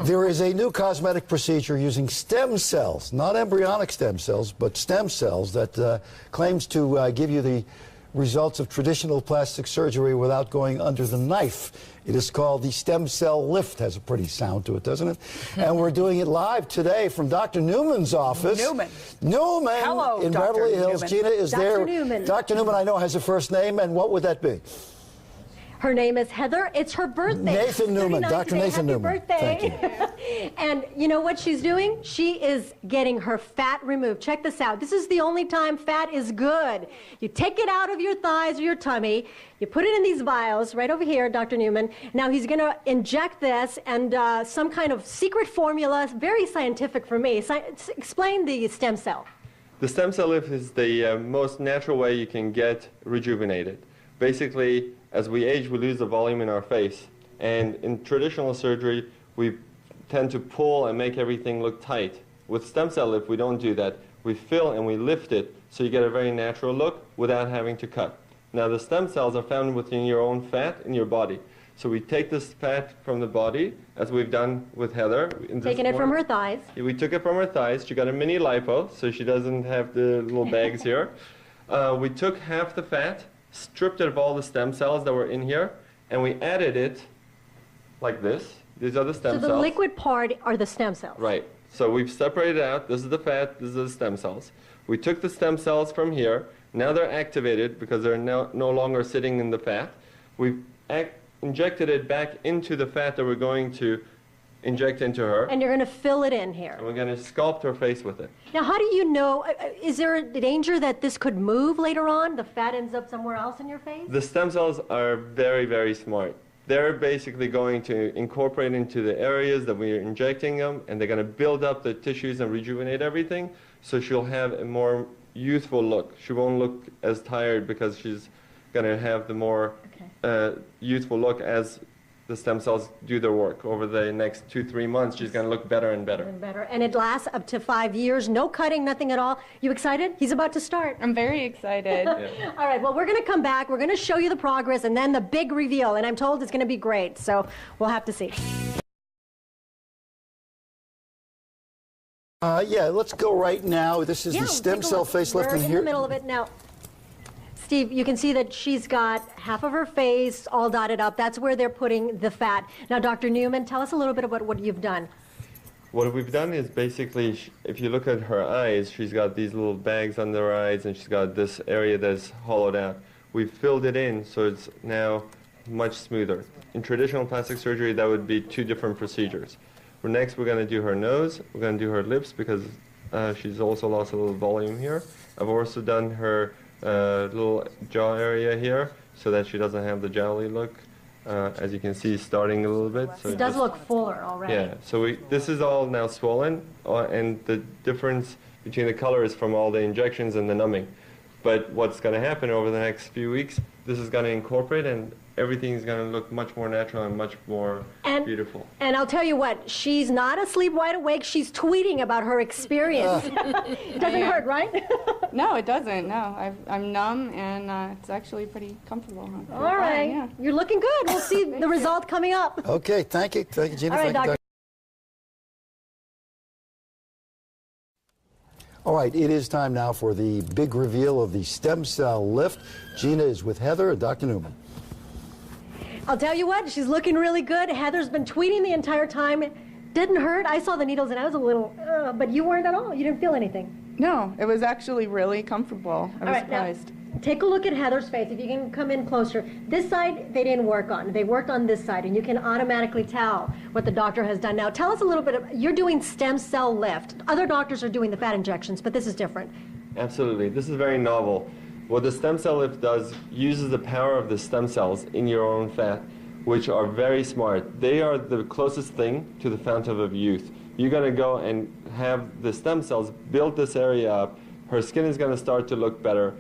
There is a new cosmetic procedure using stem cells, not embryonic stem cells, but stem cells that claims to give you the results of traditional plastic surgery without going under the knife. It is called the stem cell lift. Has a pretty sound to it, doesn't it? And we're doing it live today from Dr. Newman's office. Newman. Hello, in Dr. Beverly Hills. Newman. Gina is Dr. there. Newman. Dr. Newman, I know, has a first name, and what would that be? Her name is Heather. It's her birthday. Nathan Newman, Dr. Nathan Newman. Birthday. Thank you. And you know what she's doing? She is getting her fat removed. Check this out. This is the only time fat is good. You take it out of your thighs or your tummy. You put it in these vials right over here, Dr. Newman. Now he's going to inject this and some kind of secret formula, very scientific for me. Explain the stem cell. The stem cell lift is the most natural way you can get rejuvenated. Basically, as we age, we lose the volume in our face. And in traditional surgery, we tend to pull and make everything look tight. With stem cell lift, we don't do that. We fill and we lift it so you get a very natural look without having to cut. Now, the stem cells are found within your own fat in your body. So we take this fat from the body, as we've done with Heather. Taking it from her thighs. We took it from her thighs. She got a mini lipo, so she doesn't have the little bags here. We took half the fat, stripped it of all the stem cells that were in here, and we added it like this. These are the stem cells. So the liquid part are the stem cells. Right. So we've separated out. This is the fat. This is the stem cells. We took the stem cells from here. Now they're activated because they're no longer sitting in the fat. We've injected it back into the fat that we're going to inject into her. And you're going to fill it in here. And we're going to sculpt her face with it. Now, how do you know, is there a danger that this could move later on? The fat ends up somewhere else in your face? The stem cells are very, very smart. They're basically going to incorporate into the areas that we're injecting them, and they're going to build up the tissues and rejuvenate everything, so she'll have a more youthful look. She won't look as tired because she's going to have the more youthful look as the stem cells do their work. Over the next 2-3 months, she's going to look better and better. And it lasts up to 5 years, no cutting, nothing at all. You excited? He's about to start. I'm very excited. Yeah. All right, well, we're going to come back. We're going to show you the progress and then the big reveal. And I'm told it's going to be great, so we'll have to see. Yeah, let's go right now. This is the stem cell facelift. We're in the middle of it now. Steve, you can see that she's got half of her face all dotted up. That's where they're putting the fat. Now, Dr. Newman, tell us a little bit about what you've done. What we've done is basically, if you look at her eyes, she's got these little bags under her eyes, and she's got this area that's hollowed out. We've filled it in, so it's now much smoother. In traditional plastic surgery, that would be 2 different procedures. Next, we're going to do her nose. We're going to do her lips because she's also lost a little volume here. I've also done her little jaw area here so that she doesn't have the jowly look. As you can see, starting a little bit. So it does look fuller already. Yeah, so this is all now swollen, and the difference between the color is from all the injections and the numbing. But what's going to happen over the next few weeks, this is going to incorporate, and everything is going to look much more natural and much more beautiful. And I'll tell you what, she's not asleep wide awake. She's tweeting about her experience. It doesn't hurt, right? No, it doesn't. No, I'm numb, and it's actually pretty comfortable. All right. Yeah. You're looking good. We'll see the result coming up. Okay, thank you. Thank you, Gina. All right, Thank you, Doctor. All right, it is time now for the big reveal of the stem cell lift. Gina is with Heather and Dr. Newman. I'll tell you what, she's looking really good. Heather's been tweeting the entire time. It didn't hurt. I saw the needles and I was a little, but you weren't at all. You didn't feel anything. No, it was actually really comfortable. I was surprised. Now, take a look at Heather's face. If you can come in closer. This side, they didn't work on. They worked on this side, and you can automatically tell what the doctor has done. Now, tell us a little bit. You're doing stem cell lift. Other doctors are doing the fat injections, but this is different. Absolutely. This is very novel. What the stem cell lift does uses the power of the stem cells in your own fat, which are very smart. They are the closest thing to the fountain of youth. You're going to go and have the stem cells build this area up. Her skin is going to start to look better.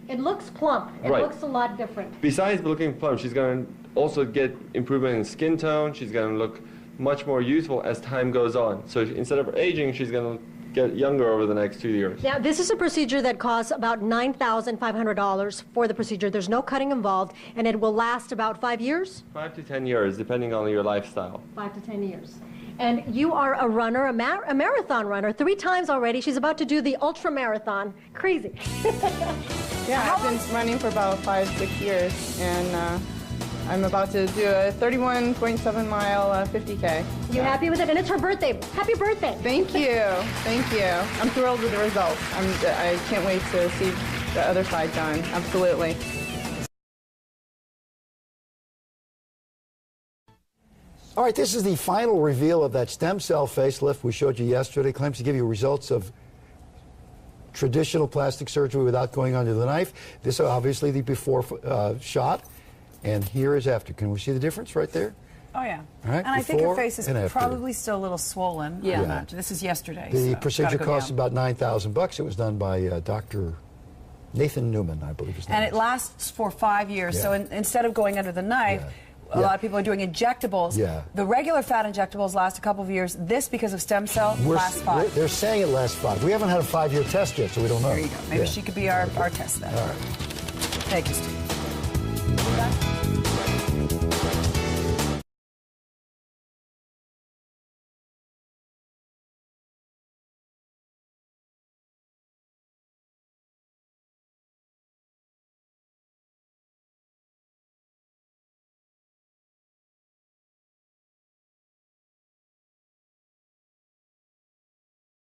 It looks plump. It looks a lot different. Besides looking plump, she's going to also get improvement in skin tone. She's going to look much more youthful as time goes on. So instead of aging, she's going to get younger over the next 2 years. Now, this is a procedure that costs about $9,500 for the procedure. There's no cutting involved, and it will last about 5 years? 5 to 10 years, depending on your lifestyle. 5 to 10 years. And you are a runner, a marathon runner, 3 times already. She's about to do the ultra marathon. Crazy. Yeah, I've been running for about 5-6 years, and I'm about to do a 31.7 mile 50K. You happy with it? And it's her birthday. Happy birthday. Thank you. Thank you. I'm thrilled with the results. I can't wait to see the other side done. Absolutely. All right, this is the final reveal of that stem cell facelift we showed you yesterday. Claims to give you results of traditional plastic surgery without going under the knife. This is obviously the before shot, and here is after. Can we see the difference right there? Oh, yeah. All right, and I think her before face is and after. probably still a little swollen. Yeah. Yeah. This is yesterday. The so procedure gotta go costs down. about $9,000. It was done by Dr. Nathan Newman, I believe his name And is. it lasts for 5 years. Yeah. So instead of going under the knife, a Yeah. lot of people are doing injectables. Yeah. The regular fat injectables last a couple of years. This, because of stem cell, lasts 5. They're saying it lasts 5. We haven't had a 5-year test yet, so we don't know. There you go. Maybe Yeah. she could be our test then. All right. Thank you, Steve.